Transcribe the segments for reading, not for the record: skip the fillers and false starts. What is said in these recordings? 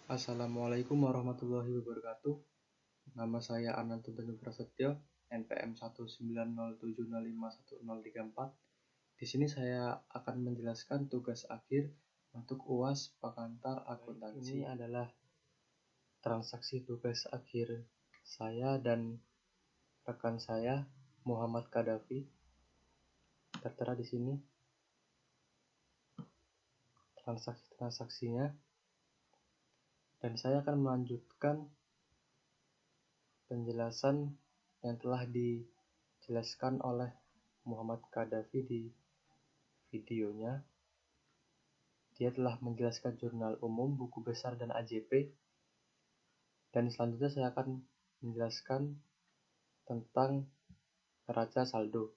Assalamualaikum warahmatullahi wabarakatuh. Nama saya Ananto Danu Prasetyo, NPM 19070510034. Di sini saya akan menjelaskan tugas akhir untuk UAS Pengantar Akuntansi. Ini adalah transaksi tugas akhir saya dan rekan saya Muhammad Kadafi. Tertera di sini transaksinya. Dan saya akan melanjutkan penjelasan yang telah dijelaskan oleh Muhammad Kadafi di videonya. Dia telah menjelaskan jurnal umum, buku besar, dan AJP. Dan selanjutnya saya akan menjelaskan tentang neraca saldo.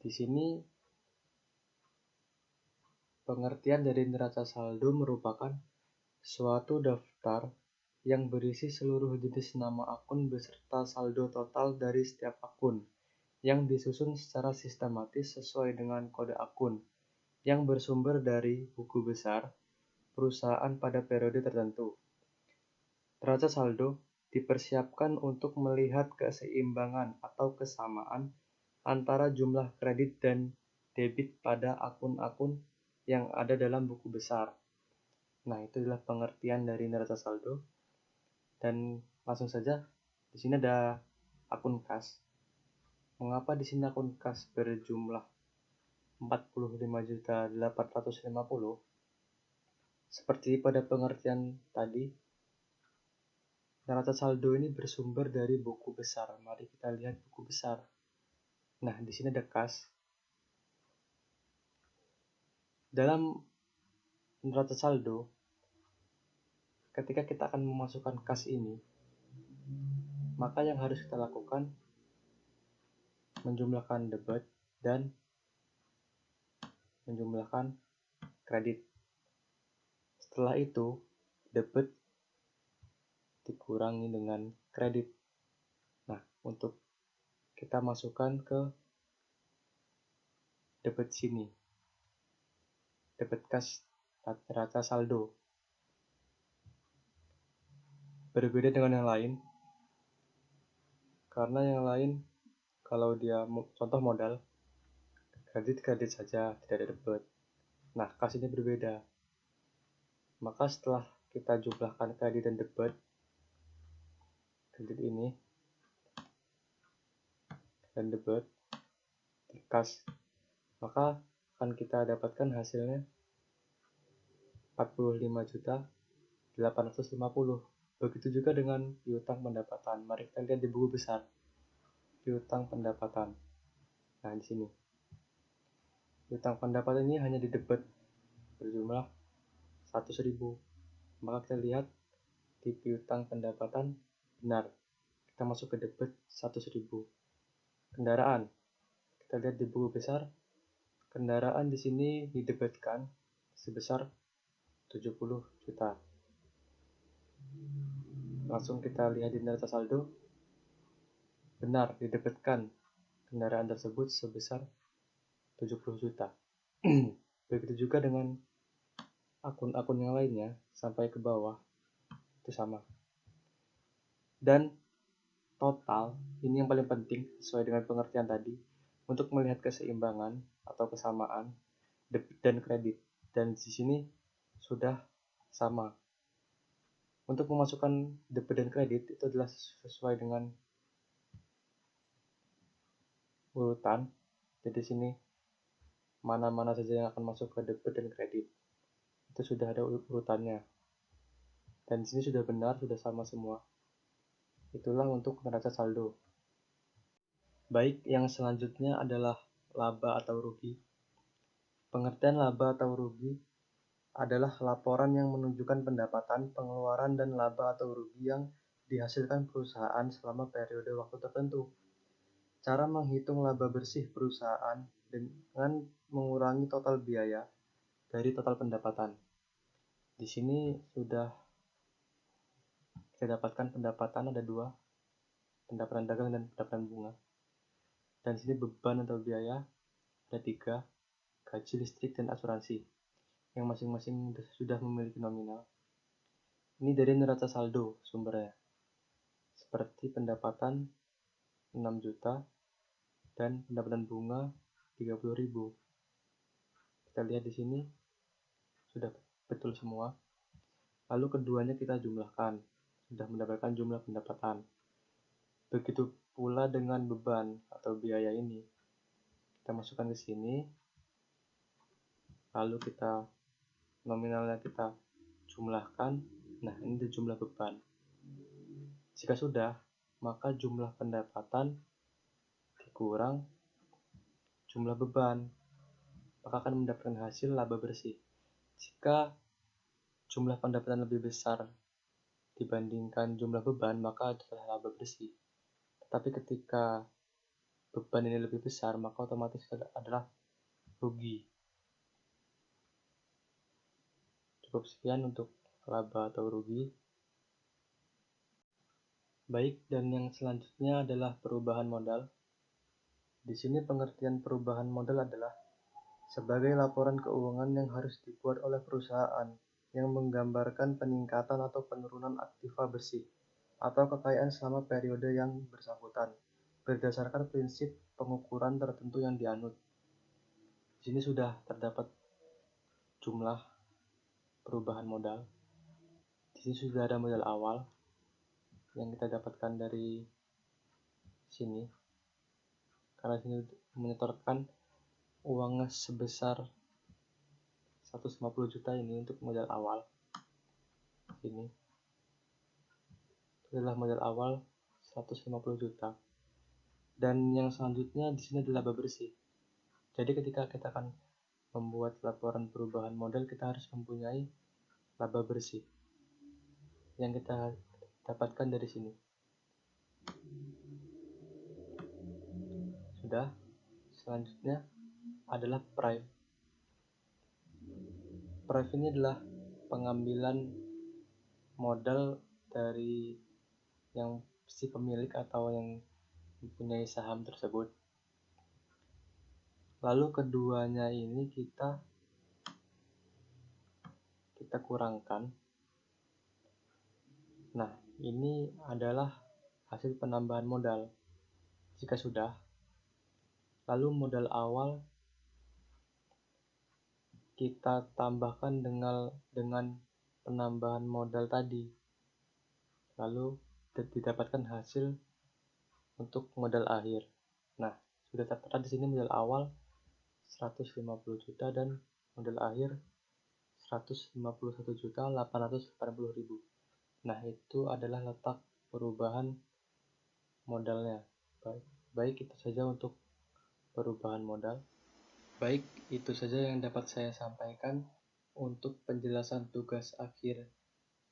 Di sini pengertian dari neraca saldo merupakan suatu daftar yang berisi seluruh jenis nama akun beserta saldo total dari setiap akun, yang disusun secara sistematis sesuai dengan kode akun, yang bersumber dari buku besar perusahaan pada periode tertentu. Neraca saldo dipersiapkan untuk melihat keseimbangan atau kesamaan antara jumlah kredit dan debit pada akun-akun yang ada dalam buku besar. Nah, itu adalah pengertian dari neraca saldo. Dan langsung saja, di sini ada akun kas. Mengapa di sini akun kas berjumlah 45.850? Seperti pada pengertian tadi, neraca saldo ini bersumber dari buku besar. Mari kita lihat buku besar. Nah, di sini ada kas. Dalam neraca saldo, ketika kita akan memasukkan kas ini, maka yang harus kita lakukan menjumlahkan debit dan menjumlahkan kredit. Setelah itu, debit dikurangi dengan kredit. Nah, untuk kita masukkan ke debit sini, debit kas neraca saldo. Berbeda dengan yang lain, karena yang lain kalau dia contoh modal, kredit saja, tidak ada debit. Nah, kas ini berbeda. Maka setelah kita jumlahkan kredit dan debit, kredit ini dan debit di kas, maka akan kita dapatkan hasilnya 45.850. Begitu juga dengan piutang pendapatan. Mari kita lihat di buku besar piutang pendapatan. Nah, di sini piutang pendapatan ini hanya di debit berjumlah 100.000. Maka kita lihat di piutang pendapatan benar, kita masuk ke debit 100.000. Kendaraan, kita lihat di buku besar, kendaraan di sini didebitkan sebesar 70 juta. Langsung kita lihat di neraca saldo, benar didebitkan kendaraan tersebut sebesar 70 juta. Begitu juga dengan akun-akun yang lainnya sampai ke bawah, itu sama. Dan total, ini yang paling penting sesuai dengan pengertian tadi, untuk melihat keseimbangan atau kesamaan debit dan kredit. Dan di sini sudah sama. Untuk memasukkan debit dan kredit itu adalah sesuai dengan urutan. Jadi sini mana-mana saja yang akan masuk ke debit dan kredit itu sudah ada urutannya. Dan di sini sudah benar, sudah sama semua. Itulah untuk neraca saldo. Baik, yang selanjutnya adalah laba atau rugi. Pengertian laba atau rugi adalah laporan yang menunjukkan pendapatan, pengeluaran, dan laba atau rugi yang dihasilkan perusahaan selama periode waktu tertentu. Cara menghitung laba bersih perusahaan dengan mengurangi total biaya dari total pendapatan. Di sini sudah kita dapatkan pendapatan ada dua, pendapatan dagang dan pendapatan bunga. Dan di sini beban atau biaya ada 3, gaji, listrik, dan asuransi. yang masing-masing sudah memiliki nominal. Ini dari neraca saldo sumbernya, seperti pendapatan 6 juta dan pendapatan bunga 30.000. Kita lihat di sini sudah betul semua. Lalu keduanya kita jumlahkan, sudah mendapatkan jumlah pendapatan. Begitu pula dengan beban atau biaya ini. Kita masukkan ke sini, lalu kita nominalnya kita jumlahkan. Nah, ini jumlah beban. Jika sudah, maka jumlah pendapatan dikurang jumlah beban, maka akan mendapatkan hasil laba bersih. Jika jumlah pendapatan lebih besar dibandingkan jumlah beban, maka itu adalah laba bersih. Tetapi ketika beban ini lebih besar, maka otomatis adalah rugi. Cukup sekian untuk laba atau rugi. Baik, dan yang selanjutnya adalah perubahan modal. Di sini pengertian perubahan modal adalah sebagai laporan keuangan yang harus dibuat oleh perusahaan yang menggambarkan peningkatan atau penurunan aktiva bersih atau kekayaan selama periode yang bersangkutan berdasarkan prinsip pengukuran tertentu yang dianut. Di sini sudah terdapat jumlah perubahan modal. Di sini sudah ada modal awal yang kita dapatkan dari sini. Karena sini menyetorkan uangnya sebesar 150 juta ini untuk modal awal. Ini adalah modal awal 150 juta. Dan yang selanjutnya di sini adalah laba bersih. Jadi ketika kita akan membuat laporan perubahan modal, kita harus mempunyai laba bersih yang kita dapatkan dari sini. Sudah. Selanjutnya adalah price. Price ini adalah pengambilan modal dari yang si pemilik atau yang mempunyai saham tersebut. Lalu keduanya ini kita kurangkan. Nah, ini adalah hasil penambahan modal. Jika sudah, lalu modal awal kita tambahkan dengan penambahan modal tadi. Lalu didapatkan hasil untuk modal akhir. Nah, sudah tertera di sini modal awal 150 juta dan modal akhir 151.880.000. Nah, itu adalah letak perubahan modalnya. Baik, itu saja untuk perubahan modal. Baik, itu saja yang dapat saya sampaikan untuk penjelasan tugas akhir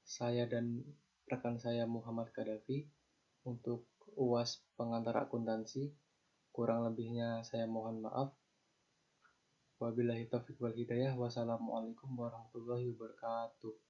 saya dan rekan saya Muhammad Gaddafi untuk UAS pengantar akuntansi. Kurang lebihnya saya mohon maaf. Wabillahi taufiq wal hidayah. Wassalamualaikum warahmatullahi wabarakatuh.